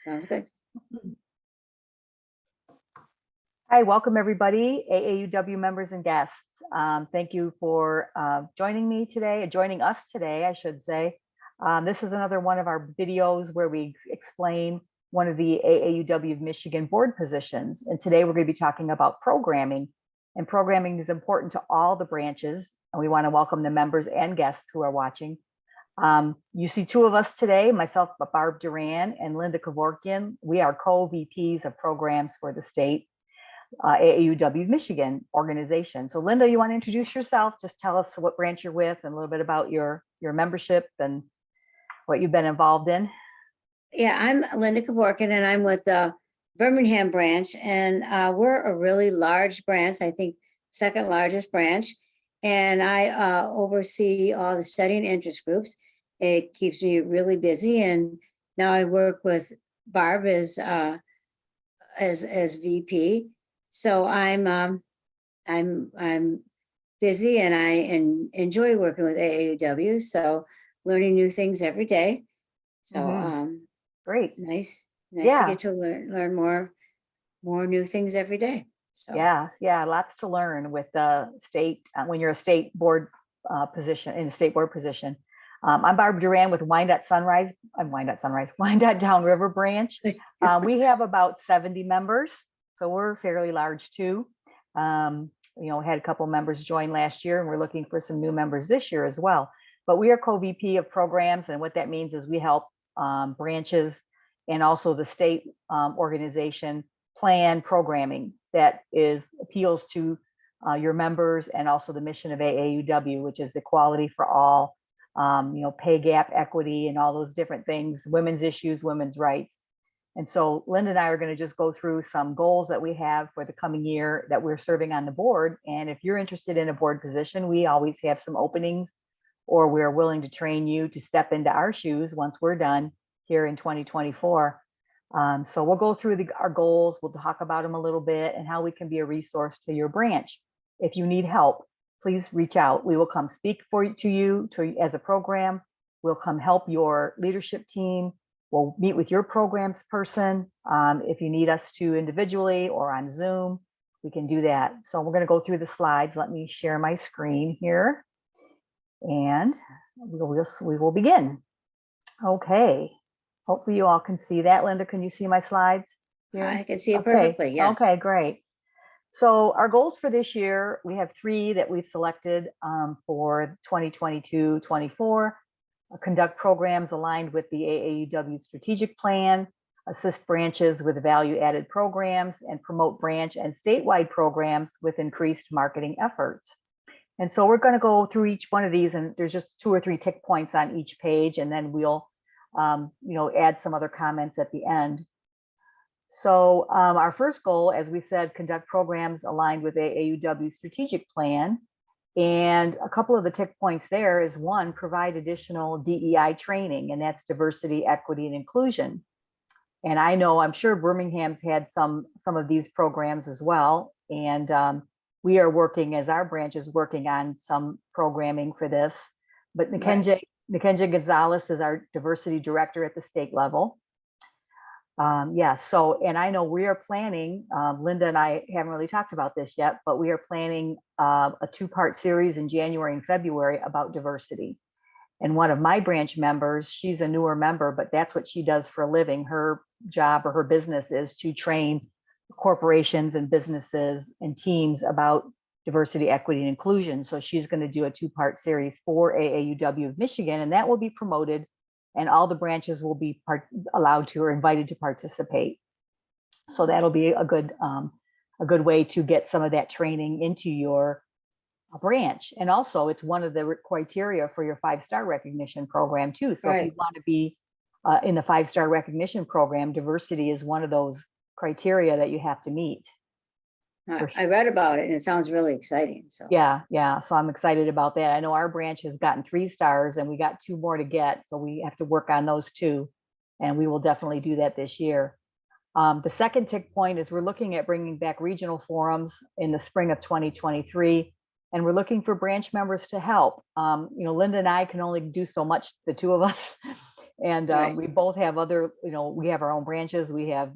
Sounds good. Hi, welcome everybody, AAUW members and guests. Thank you for joining us today, I should say. This is another one of our videos where we explain one of the AAUW of Michigan board positions. And today we're going to be talking about programming. And programming is important to all the branches. And we want to welcome the members and guests who are watching. You see two of us today, myself, Barb Duran, and Linda Kevorkian. We are co-VPs of programs for the state AAUW of Michigan organization. So Linda, you want to introduce yourself? Just tell us what branch you're with and a little bit about your membership and what you've been involved in. Yeah, I'm Linda Kevorkian, and I'm with the Birmingham branch, and we're a really large branch, I think second largest branch, and I oversee all the study and interest groups. It keeps me really busy, and now I work with Barb as VP. So I'm busy, and I enjoy working with AAUW. So learning new things every day. So great, nice yeah. to get to learn more new things every day. So yeah, lots to learn with the state when you're a state board position in a state board position. I'm Barb Duran with Wyandotte Downriver branch. We have about 70 members, so we're fairly large too. Had a couple members join last year, and we're looking for some new members this year as well. But we are co-VP of programs, and what that means is we help branches and also the state organization plan programming that appeals to your members, and also the mission of AAUW, which is equality for all, pay gap equity and all those different things, women's issues, women's rights. And so Linda and I are going to just go through some goals that we have for the coming year that we're serving on the board. And if you're interested in a board position, we always have some openings, or we're willing to train you to step into our shoes once we're done here in 2024. So we'll go through our goals. We'll talk about them a little bit and how we can be a resource to your branch. If you need help, please reach out. We will come speak to you as a program. We'll come help your leadership team. We'll meet with your programs person. If you need us to individually or on Zoom, we can do that. So we're going to go through the slides. Let me share my screen here, and we will begin. Okay. Hopefully you all can see that. Linda, can you see my slides here? I can see it perfectly, yes. Okay, great. So our goals for this year, we have 3 that we've selected for 2022-24. Conduct programs aligned with the AAUW strategic plan, assist branches with value-added programs, and promote branch and statewide programs with increased marketing efforts. And so we're going to go through each one of these, and there's just 2 or 3 tick points on each page, and then we'll add some other comments at the end. So our first goal, as we said, conduct programs aligned with AAUW strategic plan. And a couple of the tick points there is 1, provide additional DEI training, and that's diversity, equity, and inclusion. And I'm sure Birmingham's had some of these programs as well. And we are working, as our branch is working on some programming for this. But Nikenja Gonzalez is our diversity director at the state level. And I know we are planning, Linda and I haven't really talked about this yet, but we are planning a 2-part series in January and February about diversity. And one of my branch members, she's a newer member, but that's what she does for a living. Her job or her business is to train corporations and businesses and teams about diversity, equity, and inclusion. So she's going to do a 2-part series for AAUW of Michigan, and that will be promoted, and all the branches will be allowed to or invited to participate. So that'll be a good way to get some of that training into your branch. And also, it's one of the criteria for your 5-star recognition program too. So if you want to be in the 5-star recognition program, diversity is one of those criteria that you have to meet. I read about it, and it sounds really exciting. So yeah. So I'm excited about that. I know our branch has gotten 3 stars, and we got 2 more to get. So we have to work on those too. And we will definitely do that this year. The second tick point is we're looking at bringing back regional forums in the spring of 2023. And we're looking for branch members to help. Linda and I can only do so much, the 2 of us, And Right. we both have other, we have our own branches, we have,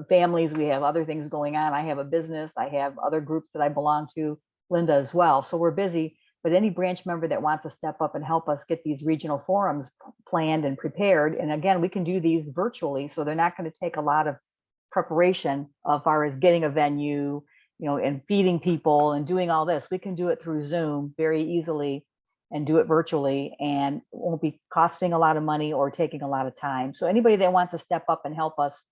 families, we have other things going on. I have a business, I have other groups that I belong to, Linda as well. So we're busy, but any branch member that wants to step up and help us get these regional forums planned and prepared. And again, we can do these virtually, so they're not going to take a lot of preparation as far as getting a venue, and feeding people and doing all this. We can do it through Zoom very easily and do it virtually, and it won't be costing a lot of money or taking a lot of time. So anybody that wants to step up and help us,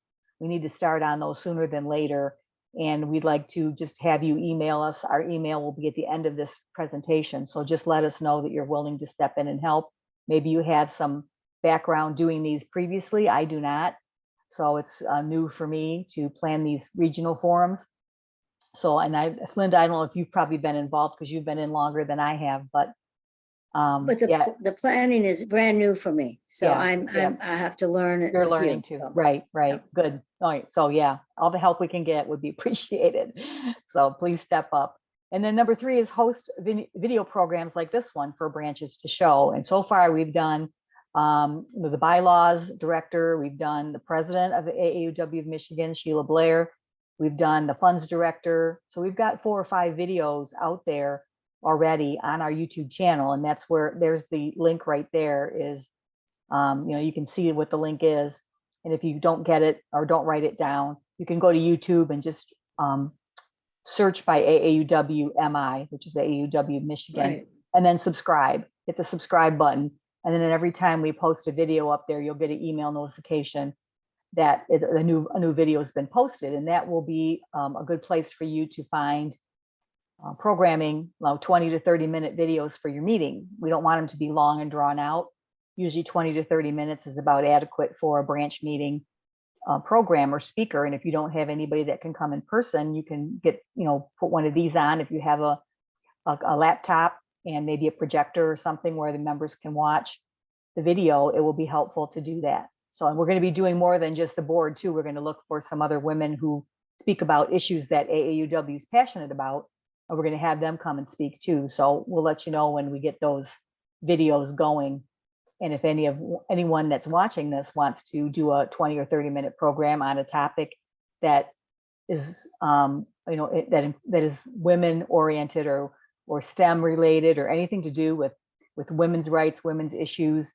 we need to start on those sooner than later. And we'd like to just have you email us. Our email will be at the end of this presentation. So just let us know that you're willing to step in and help. Maybe you had some background doing these previously. I do not. So it's new for me to plan these regional forums. So, and Linda, I don't know if you've probably been involved because you've been in longer than I have, but But the planning is brand new for me, so Yeah. I have to learn it You're with learning you. too. So, Right. Good. All right. So yeah, all the help we can get would be appreciated. So please step up. And then number 3 is host video programs like this one for branches to show. And so far we've done the bylaws director, we've done the president of the AAUW of Michigan, Sheila Blair, we've done the funds director. So we've got 4 or 5 videos out there already on our YouTube channel. And that's where there's the link right there is, you can see what the link is. And if you don't get it or don't write it down, you can go to YouTube and just search by AAUW MI, which is the AAUW of Michigan, right. and then subscribe. Hit the subscribe button. And then every time we post a video up there, you'll get an email notification that a new video has been posted. And that will be a good place for you to find programming, 20 to 30 minute videos for your meetings. We don't want them to be long and drawn out. Usually 20 to 30 minutes is about adequate for a branch meeting program or speaker. And if you don't have anybody that can come in person, you can get, put one of these on. If you have a laptop and maybe a projector or something where the members can watch the video, it will be helpful to do that. So we're going to be doing more than just the board too. We're going to look for some other women who speak about issues that AAUW is passionate about. And we're going to have them come and speak too. So we'll let you know when we get those videos going. And if anyone that's watching this wants to do a 20 or 30 minute program on a topic that is, that is women oriented or STEM related or anything to do with women's rights, women's issues,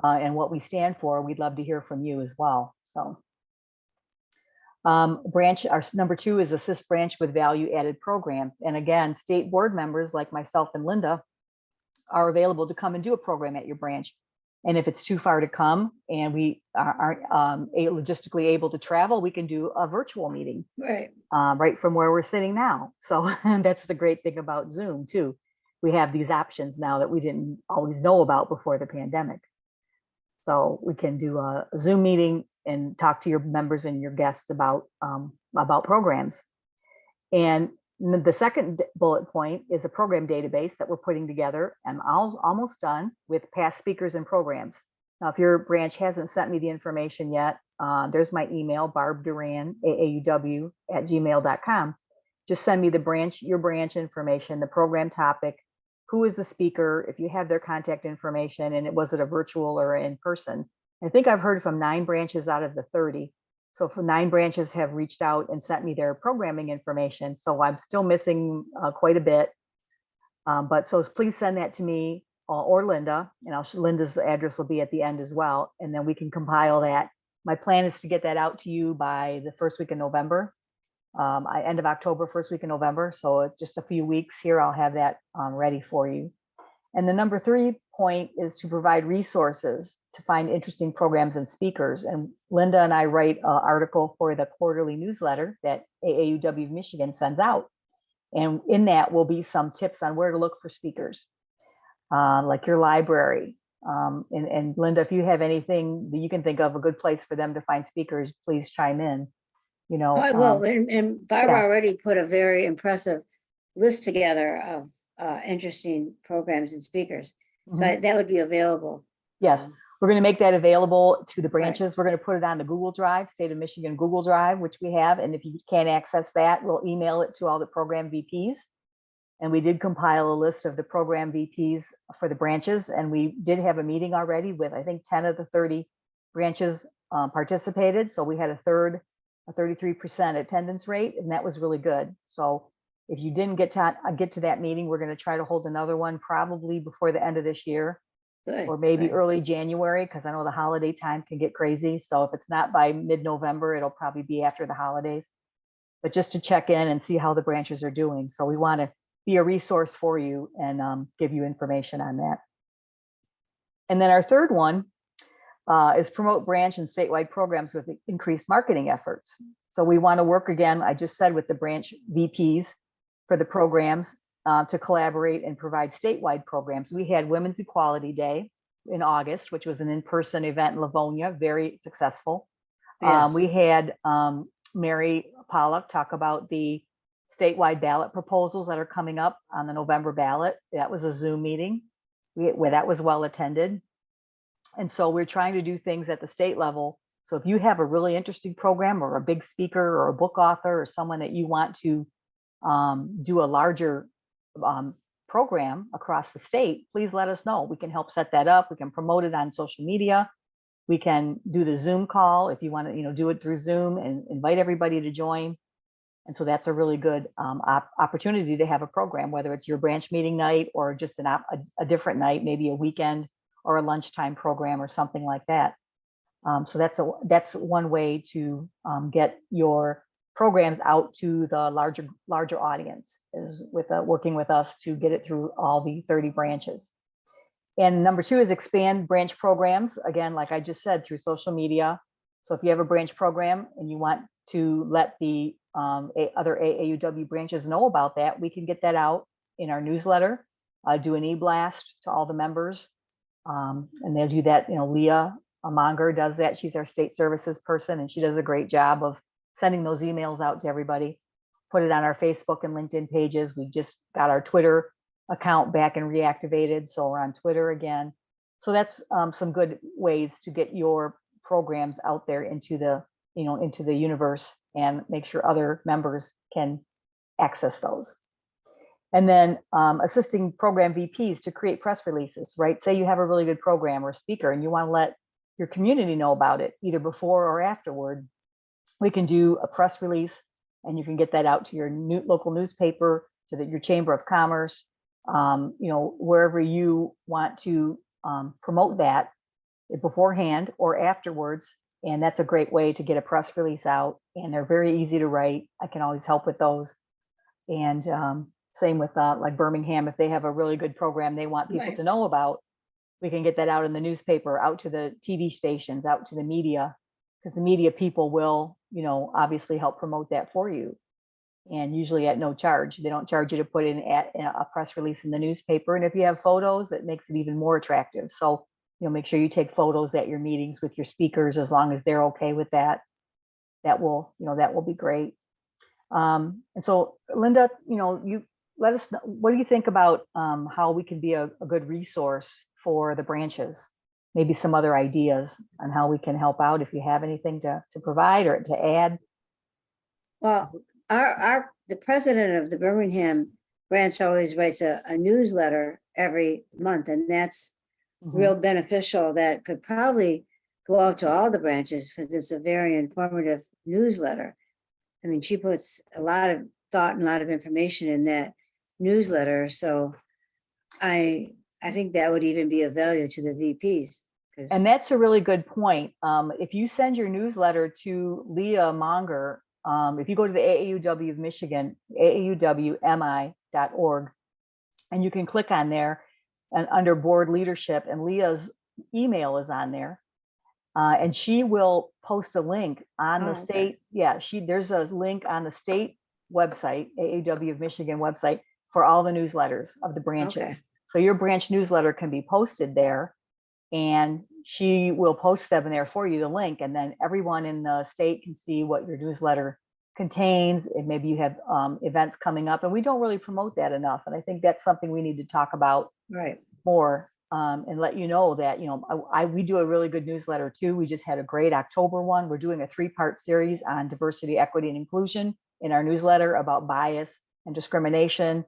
and what we stand for, we'd love to hear from you as well. So branch, our number 2 is assist branch with value added programs. And again, state board members like myself and Linda are available to come and do a program at your branch. And if it's too far to come and we aren't logistically able to travel, we can do a virtual meeting right from where we're sitting now. So that's the great thing about Zoom too. We have these options now that we didn't always know about before the pandemic. So we can do a Zoom meeting and talk to your members and your guests about programs. And the second bullet point is a program database that we're putting together, and almost done with past speakers and programs. Now, if your branch hasn't sent me the information yet, there's my email, barbduran, aauw@gmail.com. Just send me your branch information, the program topic, who is the speaker, if you have their contact information, and was it a virtual or in person. I think I've heard from 9 branches out of the 30. So 9 branches have reached out and sent me their programming information. So I'm still missing quite a bit. But please send that to me or Linda, and Linda's address will be at the end as well. And then we can compile that. My plan is to get that out to you by the first week of November, end of October, first week of November. So it's just a few weeks here, I'll have that ready for you. And the number 3 point is to provide resources to find interesting programs and speakers. And Linda and I write an article for the quarterly newsletter that AAUW of Michigan sends out. And in that will be some tips on where to look for speakers, like your library. And Linda, if you have anything that you can think of, a good place for them to find speakers, please chime in. I will. And Barbara already put a very impressive list together of interesting programs and speakers. So that would be available. Yes, we're going to make that available to the branches. We're going to put it on the Google Drive, State of Michigan Google Drive, which we have. And if you can't access that, we'll email it to all the program VPs. And we did compile a list of the program VPs for the branches. And we did have a meeting already with, I think, 10 of the 30 branches participated. So we had a 33% attendance rate, and that was really good. So if you didn't get to that meeting, we're going to try to hold another one probably before the end of this year. Good, Or maybe good. early January, because I know the holiday time can get crazy. So if it's not by mid-November, it'll probably be after the holidays. But just to check in and see how the branches are doing. So we want to be a resource for you and give you information on that. And then our third one is promote branch and statewide programs with increased marketing efforts. So we want to work again, I just said, with the branch VPs for the programs to collaborate and provide statewide programs. We had Women's Equality Day in August, which was an in-person event in Livonia, very successful. Yes. We had Mary Pollock talk about the statewide ballot proposals that are coming up on the November ballot. That was a Zoom meeting where that was well attended. And so we're trying to do things at the state level. So if you have a really interesting program or a big speaker or a book author or someone that you want to do a larger program across the state, please let us know. We can help set that up. We can promote it on social media. We can do the Zoom call if you want to, do it through Zoom and invite everybody to join. And so that's a really good opportunity to have a program, whether it's your branch meeting night or just a different night, maybe a weekend or a lunchtime program or something like that. So that's one way to get your programs out to the larger audience, is with working with us to get it through all the 30 branches. And number two is expand branch programs. Again, like I just said, through social media. So if you have a branch program and you want to let the other AAUW branches know about that, we can get that out in our newsletter, do an e-blast to all the members. And they'll do that. Leah Monger does that. She's our state services person, and she does a great job of sending those emails out to everybody. Put it on our Facebook and LinkedIn pages. We just got our Twitter account back and reactivated, so we're on Twitter again. So that's some good ways to get your programs out there into the universe and make sure other members can access those. And then assisting program VPs to create press releases, right? Say you have a really good program or speaker and you want to let your community know about it either before or afterward. We can do a press release, and you can get that out to your local newspaper, to your Chamber of Commerce, wherever you want to promote that beforehand or afterwards. And that's a great way to get a press release out. And they're very easy to write. I can always help with those. And same with like Birmingham, if they have a really good program they want people to know about, we can get that out in the newspaper, out to the TV stations, out to the media, because the media people will, obviously help promote that for you. And usually at no charge. They don't charge you to put in a press release in the newspaper. And if you have photos, it makes it even more attractive. So, make sure you take photos at your meetings with your speakers, as long as they're okay with that. That will be great. And so, Linda, you let us know, what do you think about how we can be a good resource for the branches? Maybe some other ideas on how we can help out, if you have anything to provide or to add. Well, the president of the Birmingham branch always writes a newsletter every month, and that's real beneficial. That could probably go out to all the branches, because it's a very informative newsletter. I mean, she puts a lot of thought and a lot of information in that newsletter. So I think that would even be of value to the VPs. And that's a really good point. If you send your newsletter to Leah Monger, if you go to the AAUW of Michigan, AAUWMI.org, and you can click on there and under board leadership, and Leah's email is on there. And she will post a link on the state. Okay. Yeah, there's a link on the state website, AAUW of Michigan website, for all the newsletters of the branches. Okay. So your branch newsletter can be posted there, and she will post them in there for you, the link, and then everyone in the state can see what your newsletter contains. And maybe you have events coming up, and we don't really promote that enough. And I think that's something we need to talk about more, and let you know that, we do a really good newsletter too. We just had a great October one. We're doing a 3-part series on diversity, equity, and inclusion in our newsletter about bias and discrimination.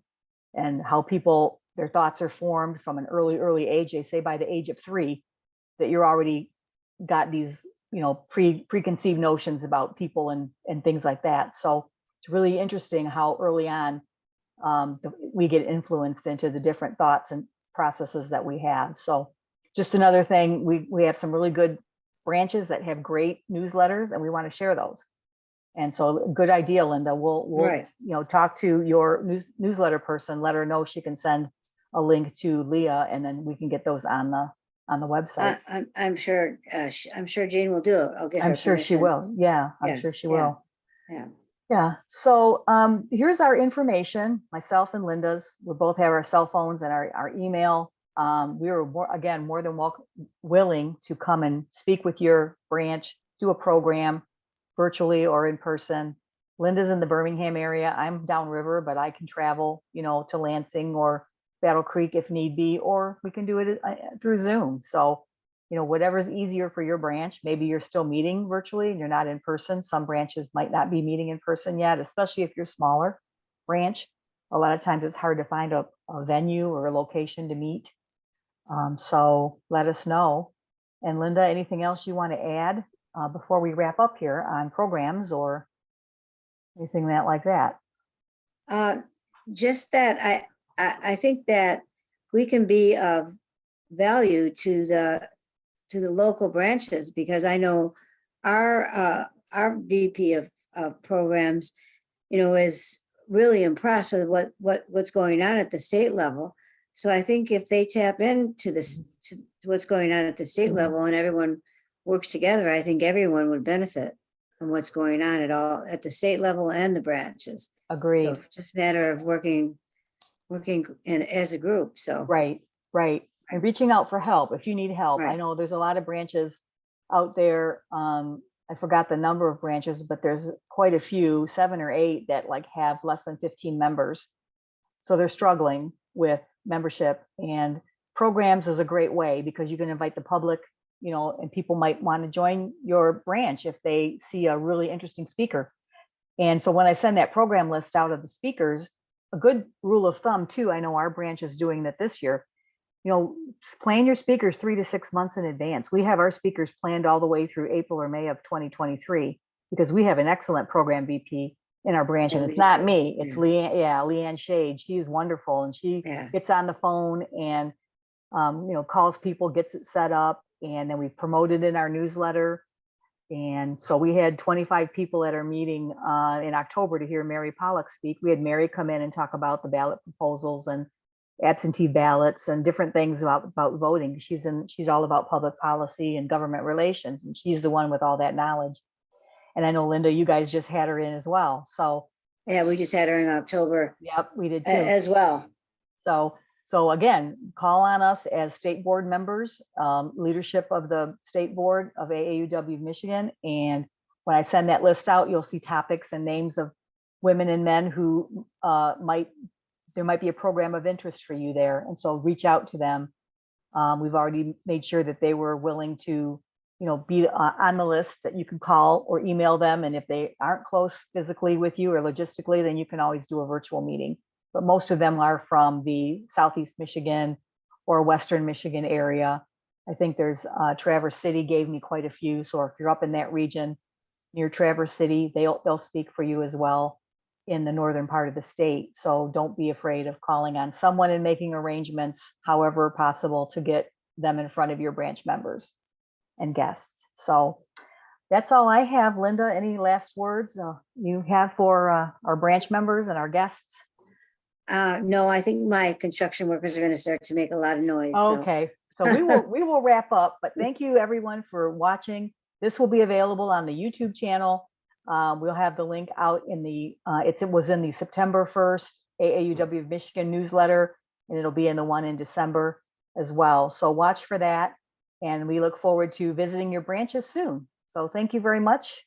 and how people, their thoughts are formed from an early age. They say by the age of 3 that you're already got these, preconceived notions about people and things like that. So it's really interesting how early on we get influenced into the different thoughts and processes that we have. So just another thing, we have some really good branches that have great newsletters, and we want to share those. And so good idea, Linda. We'll Right. talk to your newsletter person, let her know she can send a link to Leah, and then we can get those on the website. I'm sure, I'm sure Jane will do it. I'll get her I'm sure she permission. will. Yeah, I'm Yeah, sure she yeah, will. Yeah. Yeah. So here's our information, myself and Linda's. We both have our cell phones and our email. We were more than willing to come and speak with your branch, do a program virtually or in person. Linda's in the Birmingham area. I'm downriver, but I can travel, to Lansing or Battle Creek if need be, or we can do it through Zoom. So, whatever's easier for your branch. Maybe you're still meeting virtually and you're not in person. Some branches might not be meeting in person yet, especially if you're smaller branch. A lot of times it's hard to find a venue or a location to meet. So let us know. And Linda, anything else you want to add before we wrap up here on programs or anything like that? Just that I think that we can be of value to the local branches, because I know our VP of programs, is really impressed with what's going on at the state level. So I think if they tap into this, to what's going on at the state level, and everyone works together, I think everyone would benefit from what's going on at the state level and the branches. Agreed. So just a matter of working in as a group. So right. And reaching out for help if you need help. Right. I know there's a lot of branches out there. I forgot the number of branches, but there's quite a few, 7 or 8 that have less than 15 members. So they're struggling with membership, and programs is a great way because you can invite the public, and people might want to join your branch if they see a really interesting speaker. And so when I send that program list out of the speakers, a good rule of thumb too, I know our branch is doing that this year, plan your speakers 3 to 6 months in advance. We have our speakers planned all the way through April or May of 2023 because we have an excellent program VP in our branch. And it's not me, it's Leanne Shade. She's wonderful. And she gets on the phone and, calls people, gets it set up. And then we promote it in our newsletter. And so we had 25 people at our meeting in October to hear Mary Pollock speak. We had Mary come in and talk about the ballot proposals and absentee ballots and different things about voting. She's all about public policy and government relations, and she's the one with all that knowledge. And I know, Linda, you guys just had her in as well. So yeah, we just had her in October. Yep, we did too. As well. So again, call on us as state board members, leadership of the state board of AAUW of Michigan. And when I send that list out, you'll see topics and names of women and men who there might be a program of interest for you there. And so reach out to them. We've already made sure that they were willing to, be on the list, that you can call or email them. And if they aren't close physically with you or logistically, then you can always do a virtual meeting. But most of them are from the Southeast Michigan or Western Michigan area. I think there's Traverse City gave me quite a few. So if you're up in that region near Traverse City, they'll speak for you as well in the northern part of the state. So don't be afraid of calling on someone and making arrangements, however possible, to get them in front of your branch members and guests. So that's all I have. Linda, any last words you have for our branch members and our guests? No, I think my construction workers are going to start to make a lot of noise. Okay, so we will wrap up, but thank you everyone for watching. This will be available on the YouTube channel. We'll have the link out in the, it was in the September 1st AAUW of Michigan newsletter, and it'll be in the one in December as well. So watch for that. And we look forward to visiting your branches soon. So thank you very much.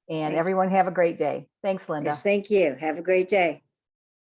And everyone have a great day. Thanks, Linda. Yes, thank you. Have a great day.